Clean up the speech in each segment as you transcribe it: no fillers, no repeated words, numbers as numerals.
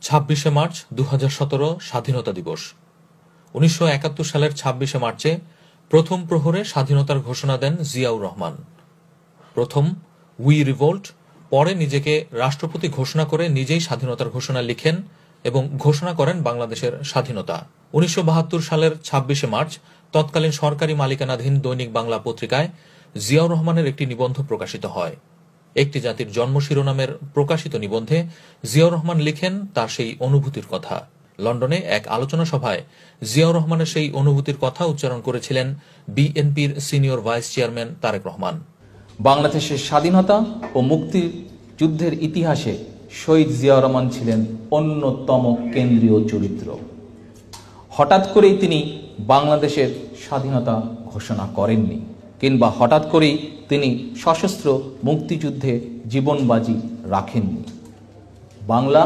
26শে March 2017 স্বাধীনতা দিবস। 1971 সালের 26শে মার্চে প্রথম প্রহরে স্বাধীনতার ঘোষণা দেন জিয়াউর রহমান। প্রথম উই রিভোল্ট, পরে নিজেকে রাষ্ট্রপতি ঘোষণা করে নিজেই স্বাধীনতার ঘোষণা লিখেন এবং ঘোষণা করেন বাংলাদেশের স্বাধীনতা। 1972 সালের 26শে মার্চ তৎকালীন সরকারি মালিকানাধীন দৈনিক বাংলা পত্রিকায় জিয়াউর রহমানের একটি নিবন্ধ প্রকাশিত হয়। একটি জাতির জন্ম শিরোনামের প্রকাশিত নিবন্ধে জিয়াউর রহমান লিখেন তার সেই অনুভূতির কথা। লন্ডনে এক আলোচনা সভায় জিয়াউর রহমানের সেই অনুভূতির কথা উচ্চারণ করেছিলেন বিএনপির senior vice chairman Tarique Rahman. বাংলাদেশের স্বাধীনতা ও মুক্তির যুদ্ধের ইতিহাসে শহীদ জিয়াউর রহমান ছিলেন অন্যতম কেন্দ্রীয় চরিত্র। হঠাৎ করেই তিনি বাংলাদেশের স্বাধীনতা ঘোষণা করেননি, কিংবা হঠাৎ করেই তিনি সশস্ত্র মুক্তিযুদ্ধে জীবনবাজি রাখেননি। বাংলা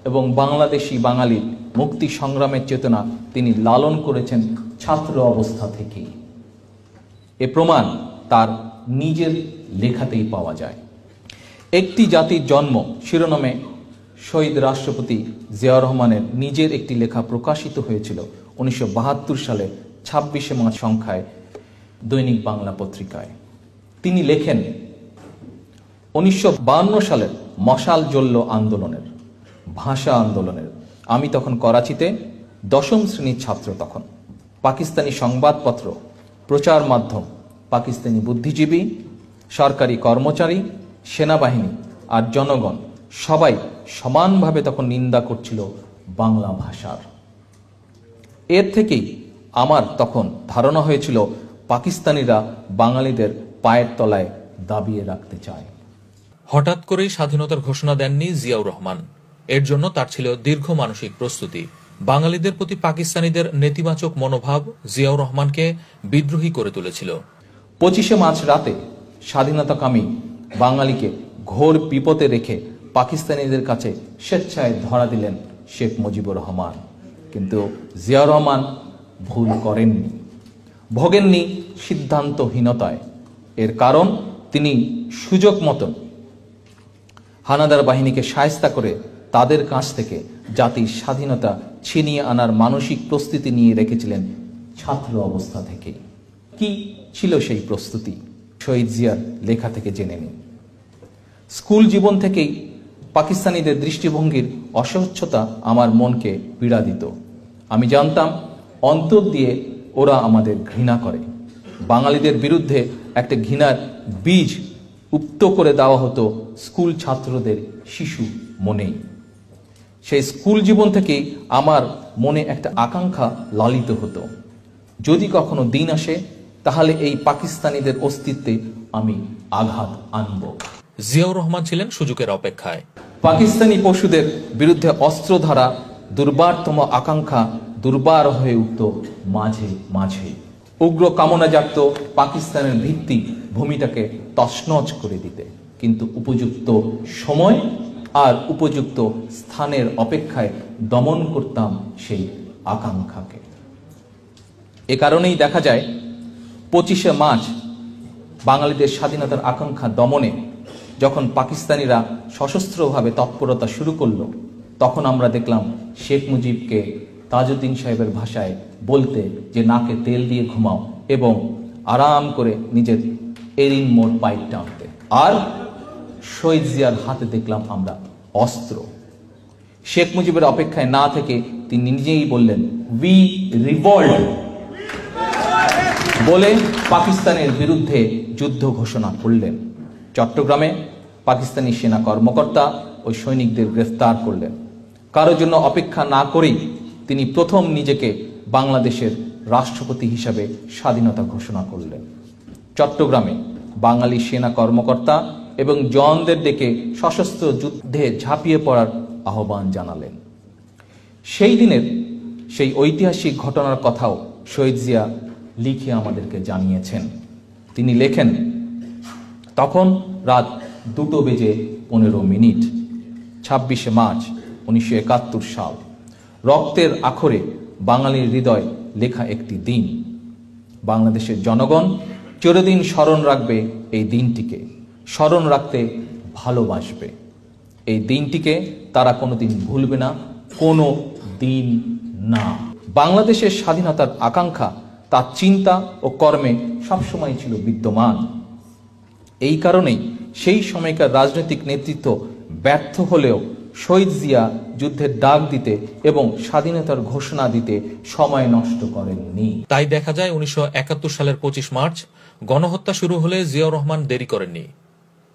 এবং বাংলাদেশি বাঙালির মুক্তি সংগ্রামের চেতনা তিনি লালন করেছেন ছাত্র অবস্থা থেকেই। এ প্রমাণ তার নিজের লেখাতেই পাওয়া যায়। একটি জাতির জন্ম শিরোনামে শহীদ রাষ্ট্রপতি জিয়াউর রহমানের নিজের একটি লেখা প্রকাশিত হয়েছিল 1972 সালের 26শে মার্চ সংখ্যায় দৈনিক বাংলা পত্রিকায়। তিনি লেখেন, 1952 সালের মশাল জ্বলল আন্দোলনের, ভাষা আন্দোলনের। আমি তখন করাচিতে 10ম শ্রেণীর ছাত্র। তখন পাকিস্তানি সংবাদপত্র, প্রচার মাধ্যম, পাকিস্তানি বুদ্ধিজীবী, সরকারি কর্মচারী, সেনাবাহিনী আর জনগণ সবাই সমানভাবে তখন নিন্দা করছিল বাংলা ভাষার। এর থেকেই আমার তখন ধারণা হয়েছিল পাকিস্তানিরা বাঙালিদের পায়ের তলায় দাবিয়ে রাখতে চায়। হঠাৎ করেই স্বাধীনতার ঘোষণা দেননি জিয়াউর রহমান। এর জন্য তার ছিল দীর্ঘ মানসিক প্রস্তুতি। বাঙালিদের প্রতি পাকিস্তানিদের নেতিবাচক মনোভাব জিয়াউর রহমানকে বিদ্রোহী করে তুলেছিল। 25শে মার্চ রাতে স্বাধীনতাকামী বাঙালিকে ঘোর বিপদে রেখে পাকিস্তানিদের কাছে স্বেচ্ছায় ধরা দিলেন শেখ মুজিবুর রহমান। কিন্তু জিয়াউর রহমান ভুল করেননি, ভোগেননি সিদ্ধান্তহীনতায়। এর কারণ তিনি সুযোগ মতন হানাদার বাহিনীকে শায়েস্তা করে তাদের কাছ থেকে জাতির স্বাধীনতা ছিনিয়ে আনার মানসিক প্রস্তুতি নিয়ে রেখেছিলেন ছাত্র অবস্থা থেকে। কি ছিল সেই প্রস্তুতি? শহীদ জিয়ার লেখা থেকে জেনে নিন। স্কুল জীবন থেকেই পাকিস্তানিদের দৃষ্টিভঙ্গির অস্বচ্ছতা আমার মনকে পীড়া দিত। আমি জানতাম অন্তর দিয়ে ওরা আমাদের ঘৃণা করে। বাঙালিদের বিরুদ্ধে একটা ঘৃণার বীজ উপ্ত করে দেওয়া হতো স্কুল ছাত্রদের শিশু মনেই। সেই স্কুল জীবন থেকেই আমার মনে একটা আকাঙ্ক্ষা লালিত হতো, যদি কখনো দিন আসে তাহলে এই পাকিস্তানিদের অস্তিত্বে আমি আঘাত আনব। জিয়াউর রহমান ছিলেন সুযোগের অপেক্ষায়। পাকিস্তানি পশুদের বিরুদ্ধে অস্ত্র ধরা দুর্বারতম আকাঙ্ক্ষা দুর্বার হয়ে উঠত মাঝে মাঝে। উগ্র কামনা জাগত পাকিস্তানের ভিত্তি ভূমিটাকে তছনছ করে দিতে, কিন্তু উপযুক্ত সময় আর উপযুক্ত স্থানের অপেক্ষায় দমন করতাম সেই আকাঙ্ক্ষাকে। এ কারণেই দেখা যায় 25শে মার্চ বাঙালিদের স্বাধীনতার আকাঙ্ক্ষা দমনে যখন পাকিস্তানিরা সশস্ত্রভাবে তৎপরতা শুরু করলো, তখন আমরা দেখলাম শেখ মুজিবকে তাজউদ্দিন সাহেবের ভাষায় বলতে যে নাকে তেল দিয়ে ঘুমাও এবং আরাম করে নিজের এরিন মোড় পাইপ টানতে। আর শহীদ জিয়ার হাতে দেখলাম আমরা অস্ত্র। শেখ মুজিবের অপেক্ষায় না থেকে তিনি নিজেই বললেন উই রিভল্ট বলে পাকিস্তানের বিরুদ্ধে যুদ্ধ ঘোষণা করলেন। চট্টগ্রামে পাকিস্তানি সেনা কর্মকর্তা ও সৈনিকদের গ্রেফতার করলেন। কারোর জন্য অপেক্ষা না করেই তিনি প্রথম নিজেকে বাংলাদেশের রাষ্ট্রপতি হিসাবে স্বাধীনতা ঘোষণা করলেন। চট্টগ্রামে বাঙালি সেনা কর্মকর্তা এবং জওয়ানদের ডেকে সশস্ত্র যুদ্ধে ঝাঁপিয়ে পড়ার আহ্বান জানালেন। সেই দিনের সেই ঐতিহাসিক ঘটনার কথাও শহীদ জিয়া লিখে আমাদেরকে জানিয়েছেন। তিনি লেখেন, তখন রাত 2:15 26শে মার্চ 1971 সাল। রক্তের আখরে বাঙালির হৃদয় লেখা একটি দিন। বাংলাদেশের জনগণ চিরদিন স্মরণ রাখবে এই দিনটিকে, স্মরণ রাখতে ভালোবাসবে। এই দিনটিকে তারা কোনোদিন ভুলবে না, কোনো দিন না। বাংলাদেশের স্বাধীনতার আকাঙ্ক্ষা তার চিন্তা ও কর্মে সবসময় ছিল বিদ্যমান। এই কারণেই সেই সময়কার রাজনৈতিক নেতৃত্ব ব্যর্থ হলেও শহীদ জিয়া যুদ্ধের ডাক দিতে এবং স্বাধীনতার ঘোষণা দিতে সময় নষ্ট করেননি। তাই দেখা যায় 1971 সালের 25 মার্চ গণহত্যা শুরু হলে জিয়াউর রহমান দেরি করেননি।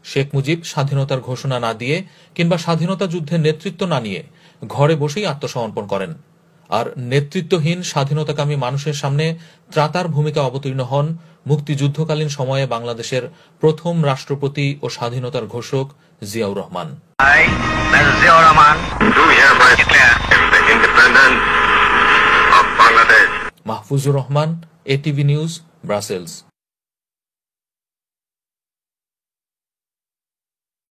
শেখ মুজিব স্বাধীনতার ঘোষণা না দিয়ে কিংবা স্বাধীনতা যুদ্ধের নেতৃত্ব না নিয়ে ঘরে বসেই আত্মসমর্পণ করেন, আর নেতৃত্বহীন স্বাধীনতাকামী মানুষের সামনে ত্রাতার ভূমিকা অবতীর্ণ হন মুক্তিযুদ্ধকালীন সময়ে বাংলাদেশের প্রথম রাষ্ট্রপতি ও স্বাধীনতার ঘোষক Ziaur Rahman. Mahfuzur Rahman, ATV news, Brussels.